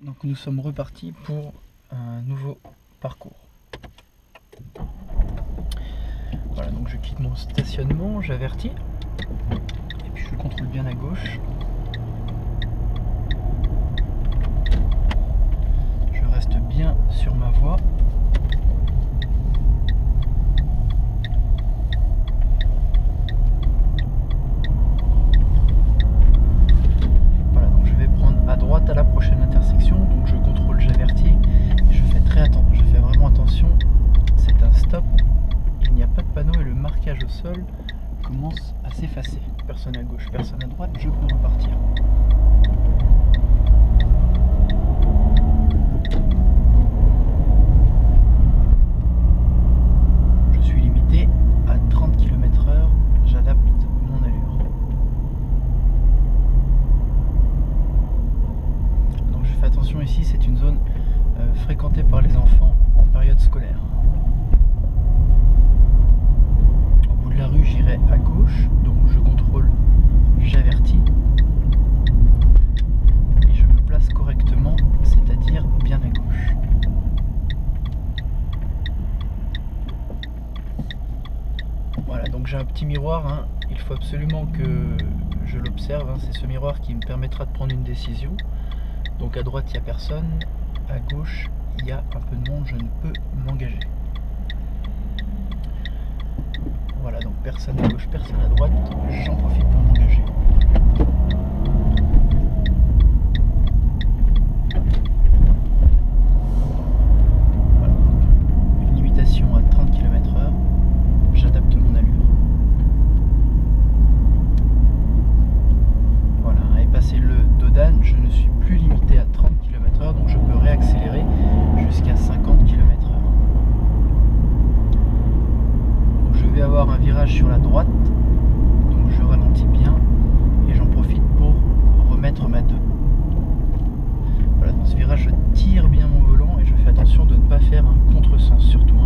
Donc nous sommes repartis pour un nouveau parcours. Voilà, donc je quitte mon stationnement, j'avertis. Et puis je contrôle bien à gauche. Je reste bien sur ma voie. Voilà, donc je vais prendre à droite à la prochaine intersection. Donc je contrôle, j'avertis. Et je fais vraiment attention. C'est un stop. Il n'y a pas de panneau et le marquage au sol commence à s'effacer. Personne à gauche, personne à droite, je peux repartir. Je suis limité à 30 km/h, j'adapte mon allure. Donc je fais attention ici, c'est une zone fréquentée par les enfants en période scolaire. La rue, j'irai à gauche, donc je contrôle, j'avertis et je me place correctement, c'est-à-dire bien à gauche. Voilà, donc j'ai un petit miroir, hein. Il faut absolument que je l'observe, hein. C'est ce miroir qui me permettra de prendre une décision. Donc à droite il n'y a personne, à gauche il y a un peu de monde, je ne peux m'engager. Voilà, donc personne à gauche, personne à droite, j'en profite pour m'engager. Voilà, une limitation à 30 km/h, j'adapte mon allure. Voilà, et passé le Dodane, je ne suis plus limité à 30 km/h, donc je peux réaccélérer jusqu'à 50 km/h. Je vais avoir un virage sur la droite, donc je ralentis bien et j'en profite pour remettre ma 2. Voilà, dans ce virage je tire bien mon volant et je fais attention de ne pas faire un contresens surtout.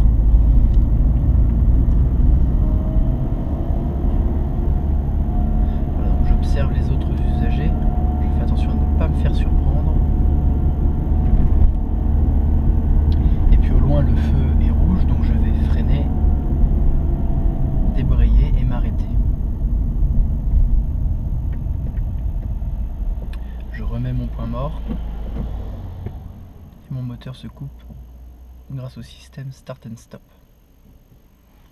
Voilà, donc j'observe les autres usagers, je fais attention à ne pas me faire surprendre. Et puis au loin le feu est rouge, donc je vais freiner, débrayer et m'arrêter. Je remets mon point mort et mon moteur se coupe grâce au système Start and Stop.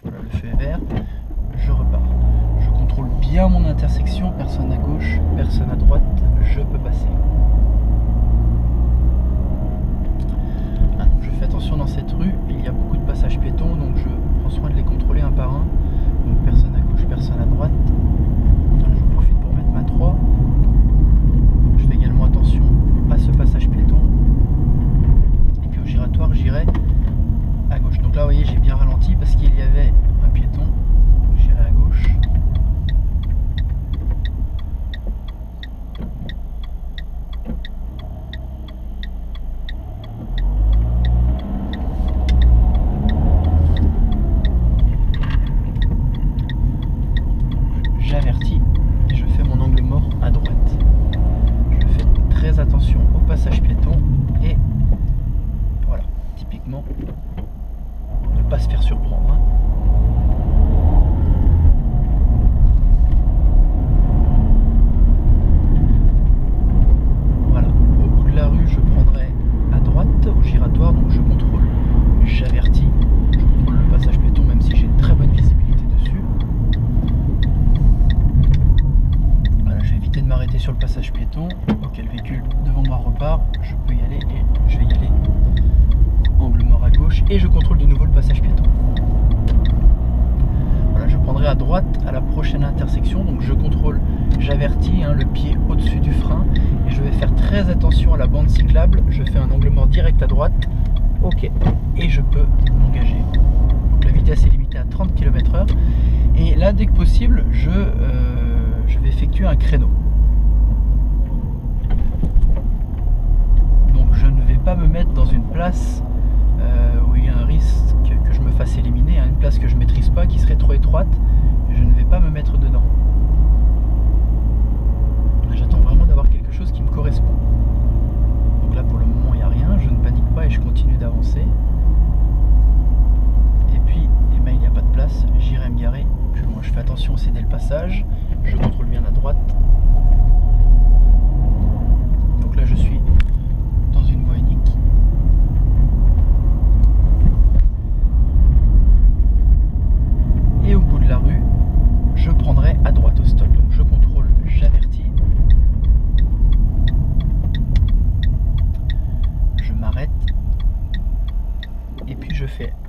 Voilà, le feu est vert, je repars. Je contrôle bien mon intersection, personne à gauche, personne à droite, je peux passer. Je fais attention dans cette rue, il y a beaucoup de passages piétons, donc je prends soin de les contrôler un par un. Donc personne à gauche, personne à droite. Je profite pour mettre ma 3. Je fais également attention à ce passage piéton. Et puis au giratoire, j'irai à gauche. Donc là, vous voyez, j'ai bien ralenti parce qu'il y avait un piéton. Donc j'irai à gauche. J'avertis et je fais mon angle mort à droite. Je fais très attention au passage piéton et voilà, typiquement, ne pas se faire surprendre. Voilà, au bout de la rue, je prendrai à droite au giratoire, donc je contrôle, j'avertis, je contrôle le passage piéton même si j'ai une très bonne visibilité dessus. De m'arrêter sur le passage piéton. Ok, le véhicule devant moi repart, je peux y aller et je vais y aller angle mort à gauche et je contrôle de nouveau le passage piéton. Voilà, je prendrai à droite à la prochaine intersection, donc je contrôle, j'avertis, le pied au-dessus du frein et je vais faire très attention à la bande cyclable. Je fais un angle mort direct à droite, ok, et je peux m'engager. Donc la vitesse est limitée à 30 km/h et là dès que possible je vais effectuer un créneau. Donc je ne vais pas me mettre dans une place où il y a un risque que je me fasse éliminer, une place que je ne maîtrise pas, qui serait trop étroite. Je ne vais pas me mettre dedans. J'attends vraiment d'avoir quelque chose qui me correspond. Donc là pour le moment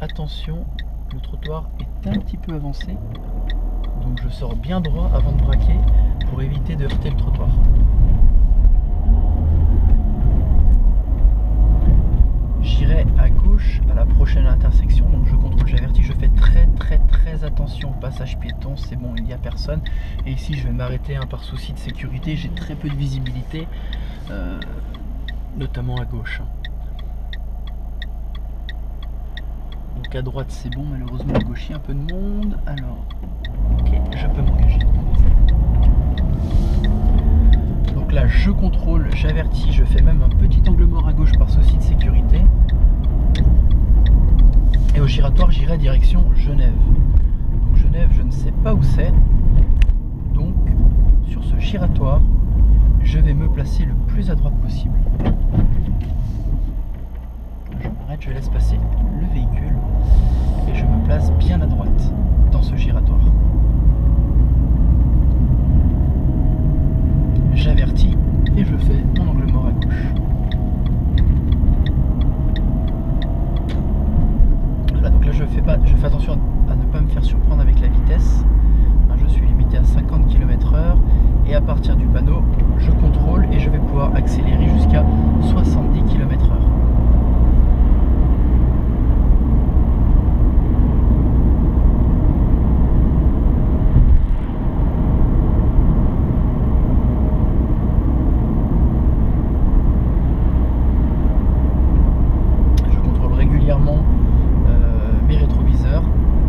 attention, le trottoir est un petit peu avancé, donc je sors bien droit avant de braquer pour éviter de heurter le trottoir. J'irai à gauche à la prochaine intersection, donc je contrôle, j'avertis, je fais très attention au passage piéton, c'est bon, il n'y a personne. Et ici je vais m'arrêter par souci de sécurité, j'ai très peu de visibilité, notamment à gauche. Donc à droite c'est bon, malheureusement à gauche il y a un peu de monde, alors ok, je peux m'engager. Donc là je contrôle, j'avertis, je fais même un petit angle mort à gauche par souci de sécurité. Et au giratoire j'irai direction Genève. Donc Genève je ne sais pas où c'est. Donc sur ce giratoire je vais me placer le plus à droite possible. Je m'arrête, je laisse passer le véhicule et je me place bien à droite dans ce giratoire. J'avertis et je fais mon angle mort à gauche. Voilà, donc là je fais attention à ne pas me faire surprendre avec la vitesse. Je suis limité à 50 km/h et à partir du panneau, je contrôle et je vais pouvoir accélérer jusqu'à 70 km/h. Mes rétroviseurs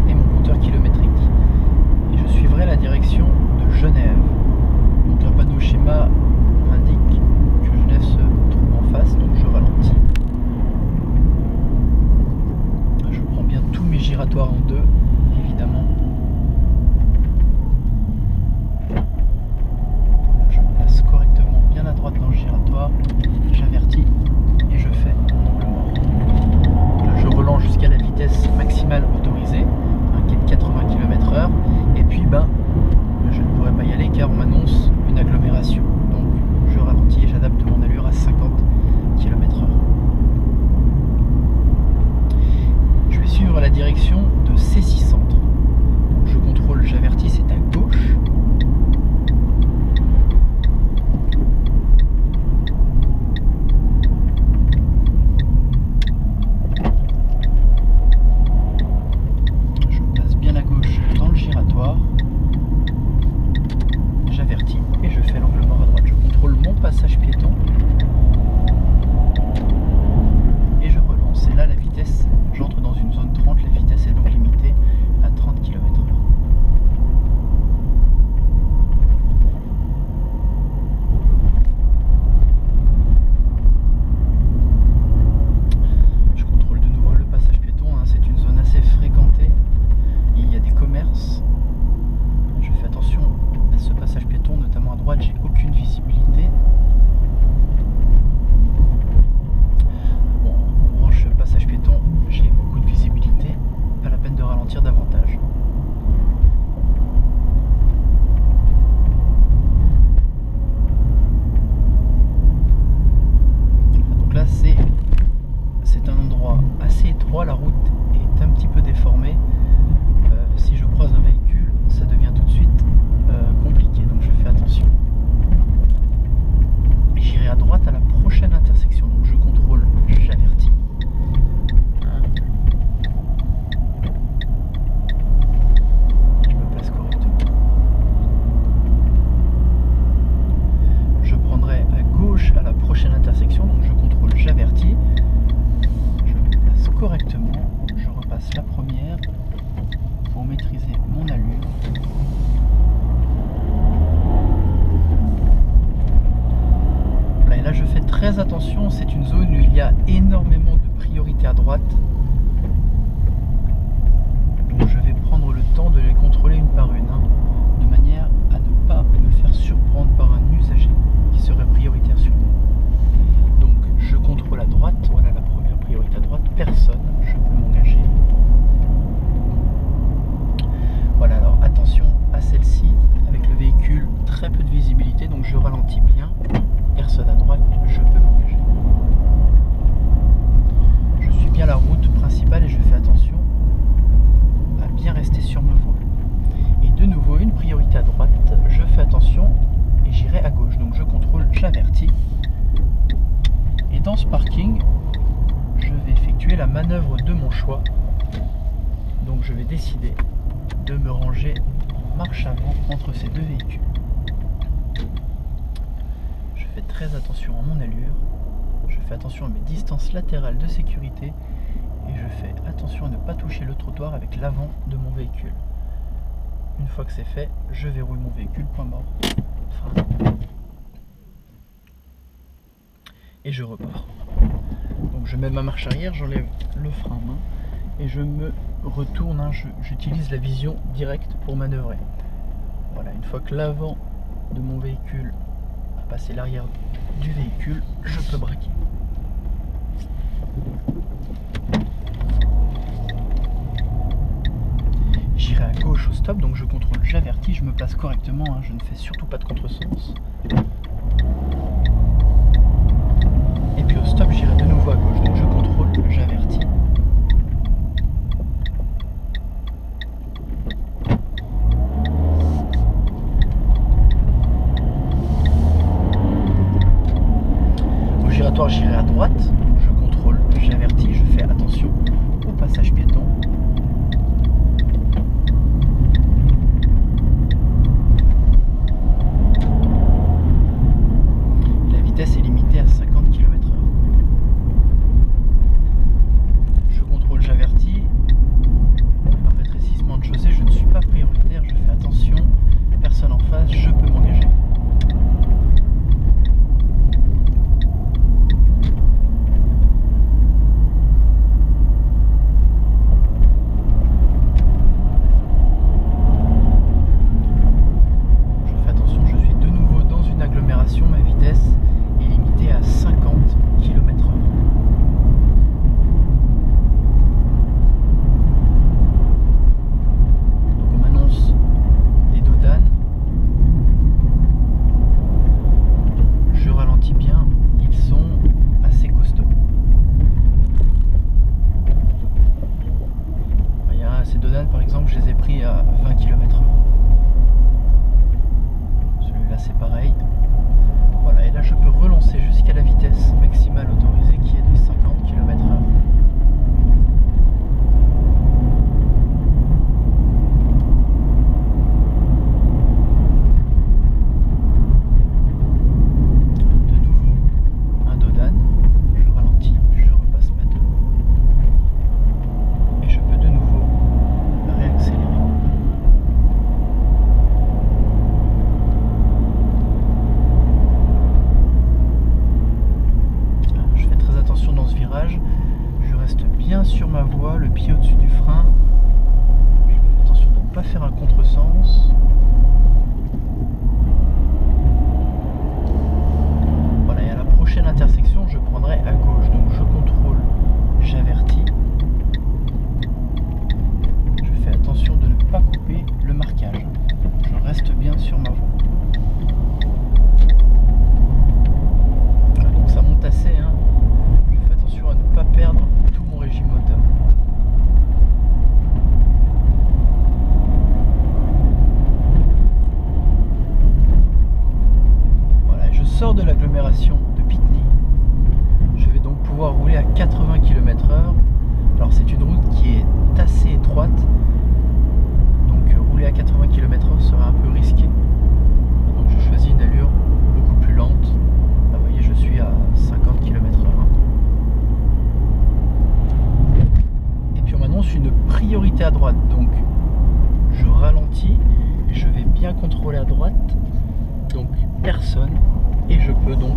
et mon compteur kilométrique. Et je suivrai la direction de Genève. Donc un panneau schéma indique que Genève se trouve en face, donc je ralentis. Je prends bien tous mes giratoires en deux, évidemment. Voilà, je me place correctement bien à droite dans le giratoire. J'avertis et je fais mon angle mort. Je relance jusqu'à la vitesse maximale autorisée, qui est de 80 km/h, et puis je ne pourrai pas y aller car on m'annonce une agglomération. Donc je ralentis et j'adapte mon allure à 50 km/h. Je vais suivre la direction de Cessy Centre. Donc je contrôle, j'avertis, c'est à gauche. J'avertis et je fais l'angle mort à droite. Je contrôle mon passage piéton et je relance. Et là la vitesse, j'entre dans une zone 30, la vitesse est donc limitée à 30 km/h. Je contrôle de nouveau le passage piéton, c'est une zone assez fréquentée, il y a des commerces. Je fais attention à ce passage piéton, notamment à droite, j'ai aucune visibilité. Bon, en revanche, passage piéton, j'ai beaucoup de visibilité, pas la peine de ralentir davantage. Donc là, c'est un endroit assez étroit, la route est un petit peu déformée. Si je croise un véhicule, ça devient tout de suite compliqué, donc je fais attention. J'irai à droite à la prochaine intersection, donc je contrôle, j'avertis. Je me place correctement. Je prendrai à gauche à la prochaine intersection, donc je contrôle, j'avertis. Je me place correctement, je repasse la première pour maîtriser mon allure. Voilà, et là je fais très attention, c'est une zone où il y a énormément de priorité à droite. Donc je vais prendre le temps de les contrôler une par une, de manière à ne pas me faire surprendre par un usager qui serait prioritaire sur moi. Donc je contrôle à droite, voilà la première priorité à droite, personne, je peux m'engager. Voilà, alors attention à celle-ci, avec le véhicule, très peu de visibilité, donc je ralentis bien, personne à droite, je peux m'engager. Je suis bien la route principale. principale et je fais attention à bien rester sur ma voie. Et de nouveau, une priorité à droite, je fais attention et j'irai à gauche. Donc je contrôle, j'avertis. Et dans ce parking, je vais effectuer la manœuvre de mon choix. Donc je vais décider de me ranger en marche avant entre ces deux véhicules. Je fais très attention à mon allure, je fais attention à mes distances latérales de sécurité et je fais attention à ne pas toucher le trottoir avec l'avant de mon véhicule. Une fois que c'est fait, je verrouille mon véhicule, point mort, frein. Et je repars. Donc je mets ma marche arrière, j'enlève le frein à main et je me retourne, j'utilise la vision directe pour manœuvrer. Voilà, une fois que l'avant de mon véhicule a passé l'arrière du véhicule, je peux braquer. J'irai à gauche au stop, donc je contrôle, j'avertis, je me place correctement, je ne fais surtout pas de contresens. Et puis au stop, j'irai de nouveau à gauche, donc je contrôle, j'avertis. Au giratoire, j'irai à droite, donc je contrôle, j'avertis, je fais attention au passage piéton. La vitesse est limitée à 50 km/h. Je contrôle, j'avertis. Par rétrécissement de chaussée, je ne suis pas prioritaire, je fais attention. Personne en face, je peux m'engager. Ma vitesse est limitée à 50 km/h. Donc on m'annonce des dos d'âne. Je ralentis bien, ils sont assez costauds. Il y a ces dos d'âne par exemple, je les ai pris à 20 km/h. Celui-là c'est pareil. Voilà, et là je peux relancer jusqu'à la vitesse maximale autorisée qui est de 50 km/h. De nouveau, un dos d'âne, je ralentis, je repasse ma 2. Et je peux de nouveau réaccélérer. Dans ce virage, je reste bien sur ma voie, le pied au-dessus du frein. Je fais attention de ne pas faire un contresens. Voilà, et à la prochaine intersection, je prendrai à gauche. Donc je contrôle, j'avertis. Je fais attention de ne pas couper le marquage. Je reste bien sur ma voie. Voilà, donc ça monte assez, à ne pas perdre tout mon régime moteur. Voilà, je sors de l'agglomération de Pitney. Je vais donc pouvoir rouler à 80 km/h. Alors c'est une route qui est assez étroite, donc rouler à 80 km/h sera un peu risqué. Donc je choisis une allure beaucoup plus lente. Là, vous voyez, je suis à 50 km/h. On m'annonce une priorité à droite, donc je ralentis et je vais bien contrôler à droite, donc personne, et je peux donc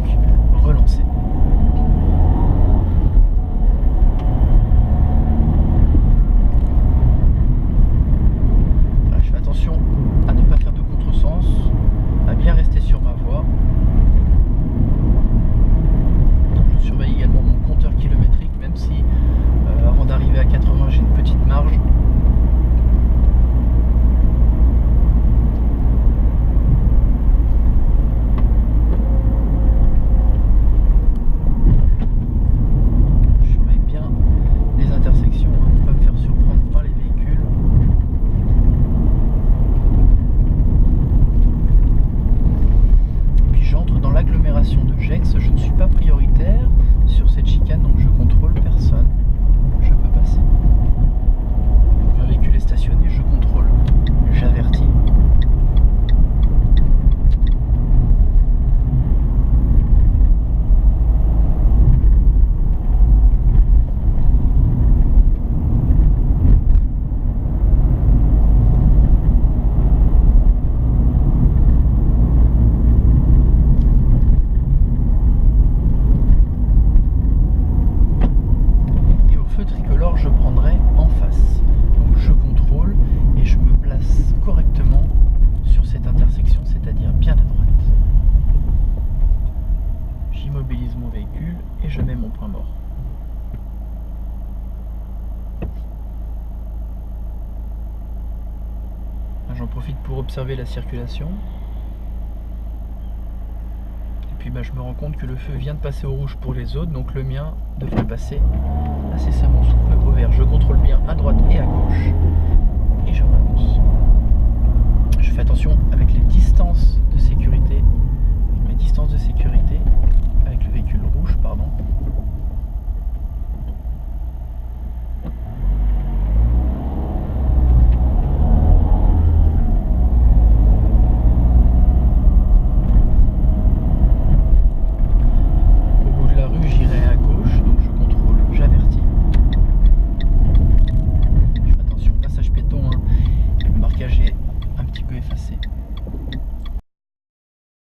relancer. Voilà, je fais attention à ne pas faire de contresens, à bien rester sur ma voie. Je surveille également mon compteur kilométrique, même si avant d'arriver à 80 j'ai une petite marge. vrai en face. Donc je contrôle et je me place correctement sur cette intersection, c'est-à-dire bien à droite. J'immobilise mon véhicule et je mets mon point mort. J'en profite pour observer la circulation. Et puis je me rends compte que le feu vient de passer au rouge pour les autres, donc le mien devrait passer incessamment sous peu au vert. Je contrôle bien à droite et à gauche et je relance. Je fais attention avec les distances de sécurité, avec mes distances de sécurité avec le véhicule.